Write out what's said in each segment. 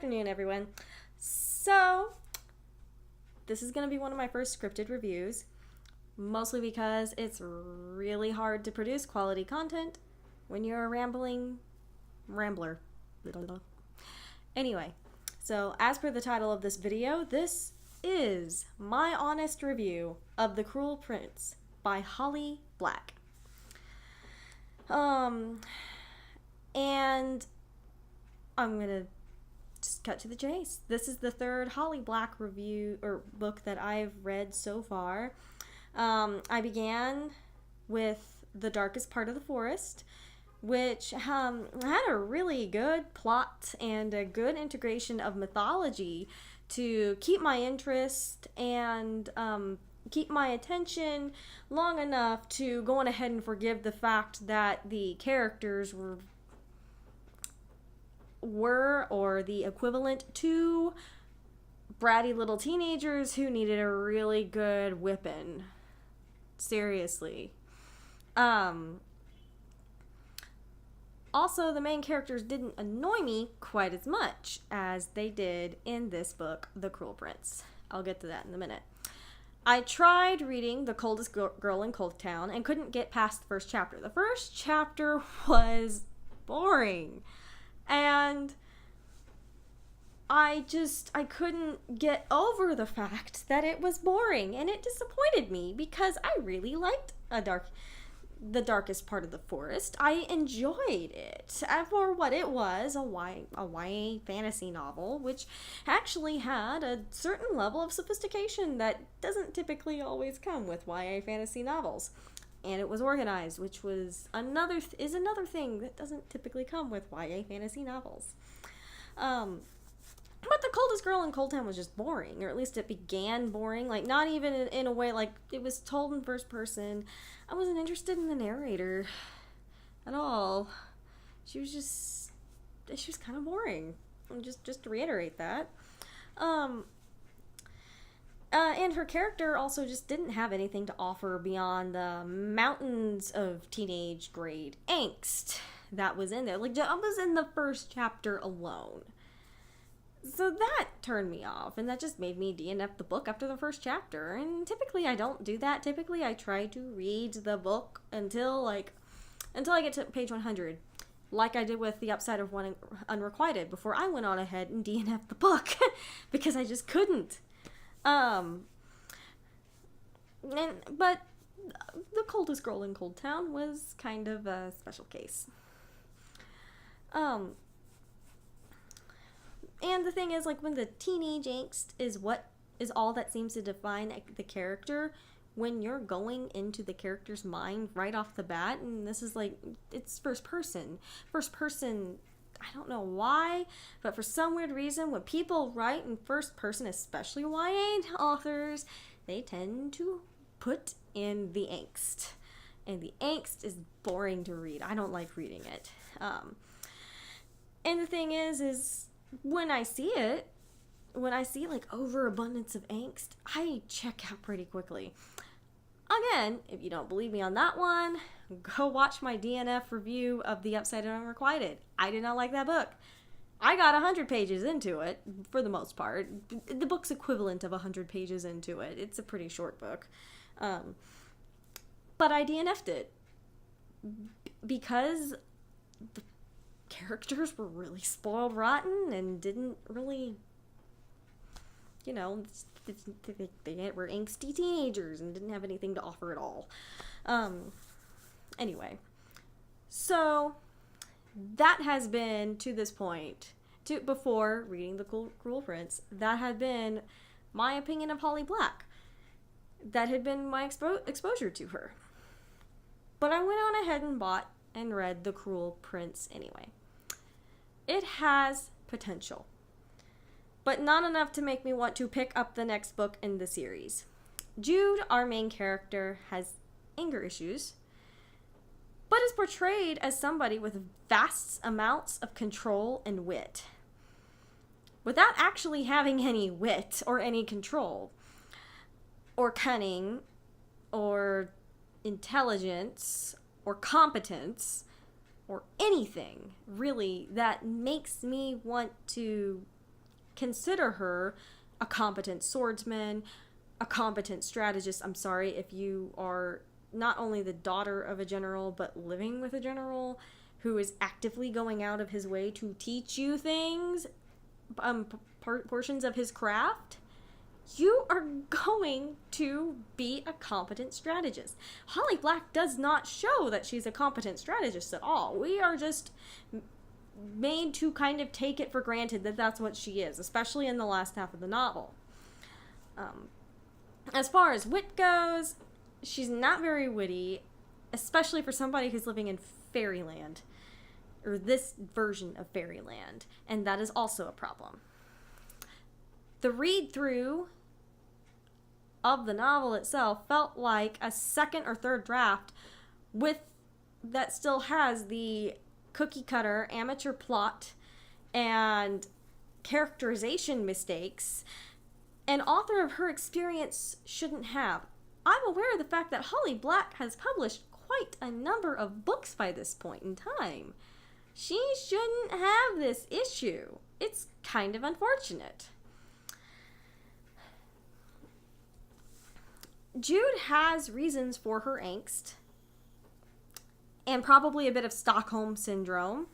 afternoon, everyone. So, this is going to be one of my first scripted reviews, mostly because it's really hard to produce quality content when you're a rambler. Anyway, so as per the title of this video, this is my honest review of The Cruel Prince by Holly Black. And I'm gonna just cut to the chase. This is the third Holly Black review or book that I've read so far. I began with The Darkest Part of the Forest, which had a really good plot and a good integration of mythology to keep my interest and keep my attention long enough to go on ahead and forgive the fact that the characters were or the equivalent to bratty little teenagers who needed a really good whipping. Seriously. Also, the main characters didn't annoy me quite as much as they did in this book, The Cruel Prince. I'll get to that in a minute. I tried reading The Coldest Girl in Cold Town and couldn't get past the first chapter. The first chapter was boring. And I couldn't get over the fact that it was boring, and it disappointed me because I really liked The Darkest Part of the Forest. I enjoyed it for what it was, a YA fantasy novel, which actually had a certain level of sophistication that doesn't typically always come with YA fantasy novels. And it was organized, which was another thing that doesn't typically come with YA fantasy novels. But The Coldest Girl in Cold Town was just boring, or at least it began boring. Like, not even in a way, like, it was told in first person. I wasn't interested in the narrator at all. She was kind of boring. Just to reiterate that. And her character also just didn't have anything to offer beyond the mountains of teenage grade angst that was in there. Like, that was in the first chapter alone. So that turned me off, and that just made me DNF the book after the first chapter. And typically I don't do that. Typically I try to read the book until I get to page 100. Like I did with The Upside of One Unrequited before I went on ahead and DNF the book because I just couldn't. But The Coldest Girl in Cold Town was kind of a special case. And the thing is, like, when the teenage angst is all that seems to define the character, when you're going into the character's mind right off the bat, and this is like, it's first person, I don't know why, but for some weird reason, when people write in first person, especially YA authors, they tend to put in the angst. And the angst is boring to read. I don't like reading it. And the thing is when I see like overabundance of angst, I check out pretty quickly. Again, if you don't believe me on that one, go watch my DNF review of The Upside of Unrequited. I did not like that book. I got 100 pages into it, for the most part. The book's equivalent of 100 pages into it. It's a pretty short book. But I DNF'd it. Because the characters were really spoiled rotten and didn't really, they were angsty teenagers and didn't have anything to offer at all. Anyway, so that has been, to this point, before reading The Cruel Prince, that had been my opinion of Holly Black. That had been my exposure to her. But I went on ahead and bought and read The Cruel Prince anyway. It has potential, but not enough to make me want to pick up the next book in the series. Jude, our main character, has anger issues, but is portrayed as somebody with vast amounts of control and wit, without actually having any wit or any control, or cunning, or intelligence, or competence, or anything, really, that makes me want to consider her a competent swordsman, a competent strategist. I'm sorry, if you are not only the daughter of a general, but living with a general who is actively going out of his way to teach you things, portions of his craft, you are going to be a competent strategist. Holly Black does not show that she's a competent strategist at all. We are just made to kind of take it for granted that that's what she is, especially in the last half of the novel. As far as wit goes, she's not very witty, especially for somebody who's living in fairyland, or this version of fairyland, and that is also a problem. The read-through of the novel itself felt like a second or third draft that still has the cookie-cutter amateur plot and characterization mistakes an author of her experience shouldn't have. I'm aware of the fact that Holly Black has published quite a number of books by this point in time. She shouldn't have this issue. It's kind of unfortunate. Jude has reasons for her angst, and probably a bit of Stockholm syndrome.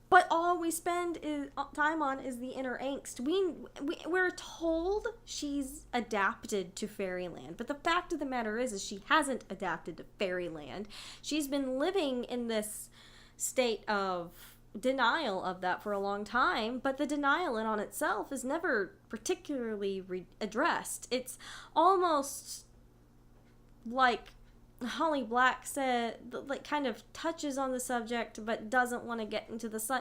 But all we spend time on is the inner angst. We're told she's adapted to fairyland, but the fact of the matter is she hasn't adapted to fairyland. She's been living in this state of denial of that for a long time, but the denial in on itself is never particularly addressed. It's almost like Holly Black said, like, kind of touches on the subject but doesn't want to get into the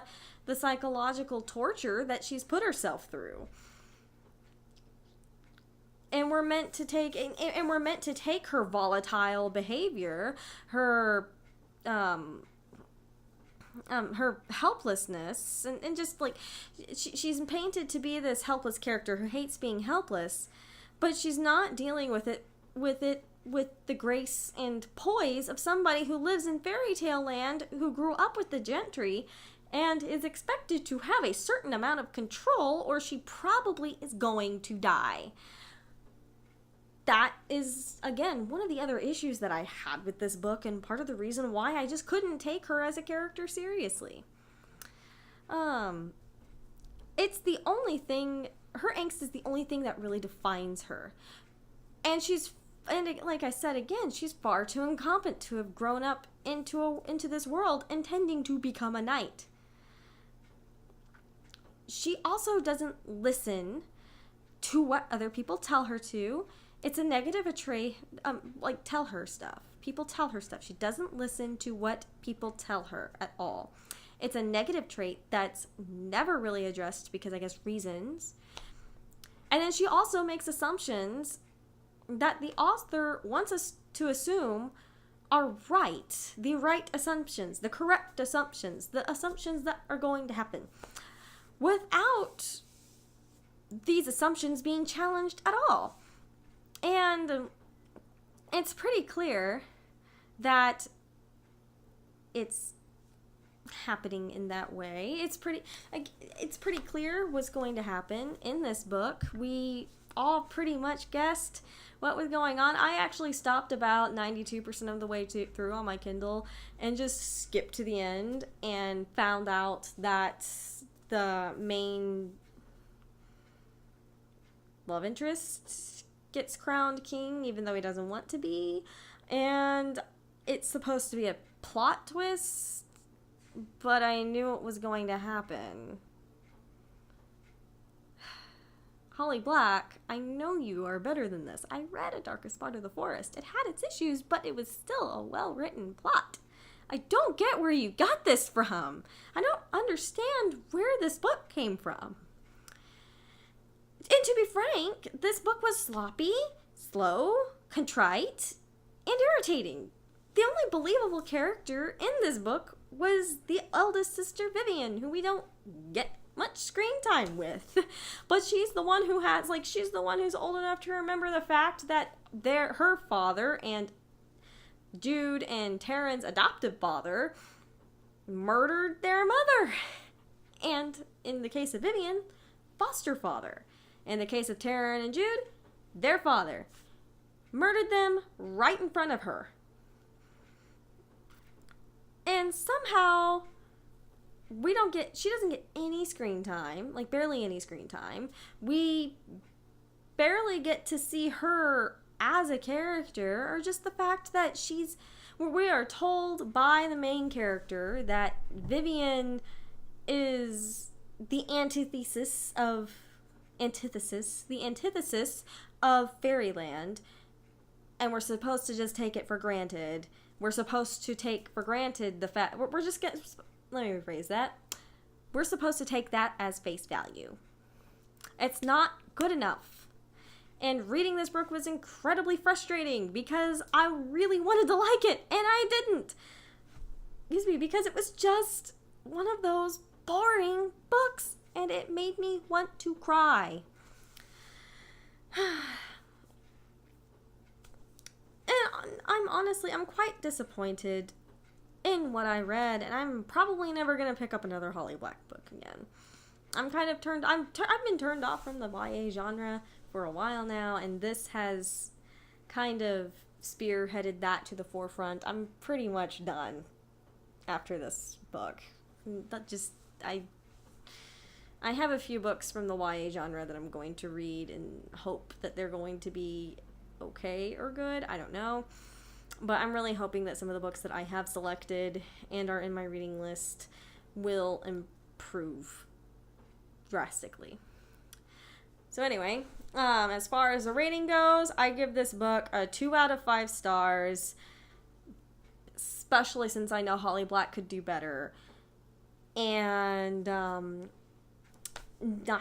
psychological torture that she's put herself through. And we're meant to take her volatile behavior, her helplessness, and just like she's painted to be this helpless character who hates being helpless, but she's not dealing with the grace and poise of somebody who lives in fairy tale land, who grew up with the gentry, and is expected to have a certain amount of control, or she probably is going to die. That is, again, one of the other issues that I had with this book, and part of the reason why I just couldn't take her as a character seriously. It's the only thing, her angst is the only thing that really defines her. And like I said again, she's far too incompetent to have grown up into this world intending to become a knight. She also doesn't listen to what other people tell her to. It's a negative trait, tell her stuff. People tell her stuff. She doesn't listen to what people tell her at all. It's a negative trait that's never really addressed because, I guess, reasons. And then she also makes assumptions that the author wants us to assume are right. The right assumptions, the correct assumptions, the assumptions that are going to happen, without these assumptions being challenged at all. And it's pretty clear that it's happening in that way. It's pretty clear what's going to happen in this book. We all pretty much guessed what was going on. I actually stopped about 92% of the way through on my Kindle and just skipped to the end and found out that the main love interest gets crowned king, even though he doesn't want to be. And it's supposed to be a plot twist, but I knew it was going to happen. Holly Black, I know you are better than this. I read A Darkest Part of the Forest. It had its issues, but it was still a well-written plot. I don't get where you got this from. I don't understand where this book came from. And to be frank, this book was sloppy, slow, contrite, and irritating. The only believable character in this book was the eldest sister, Vivian, who we don't get much screen time with. But she's the one who's old enough to remember the fact that her father and Jude and Taryn's adoptive father murdered their mother. And in the case of Vivian, foster father. In the case of Taryn and Jude, their father murdered them right in front of her. And somehow she doesn't get any screen time, like barely any screen time. We barely get to see her as a character, or just the fact that we are told by the main character that Vivian is the antithesis of Fairyland, and we're supposed to just take it for granted. We're supposed to take for granted the fact let me rephrase that. We're supposed to take that as face value. It's not good enough. And reading this book was incredibly frustrating because I really wanted to like it and I didn't. Because it was just one of those boring books and it made me want to cry. And I'm quite disappointed in what I read, and I'm probably never going to pick up another Holly Black book again. I've been turned off from the YA genre for a while now, and this has kind of spearheaded that to the forefront. I'm pretty much done after this book. I have a few books from the YA genre that I'm going to read and hope that they're going to be okay or good. I don't know. But I'm really hoping that some of the books that I have selected and are in my reading list will improve drastically. So anyway, as far as the rating goes, I give this book a 2 out of 5 stars, especially since I know Holly Black could do better. And not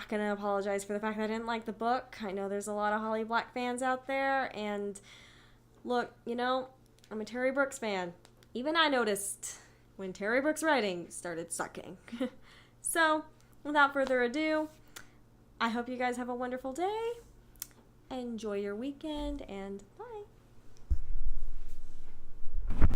gonna apologize for the fact that I didn't like the book. I know there's a lot of Holly Black fans out there, and look, I'm a Terry Brooks fan. Even I noticed when Terry Brooks' writing started sucking. So, without further ado, I hope you guys have a wonderful day. Enjoy your weekend, and bye.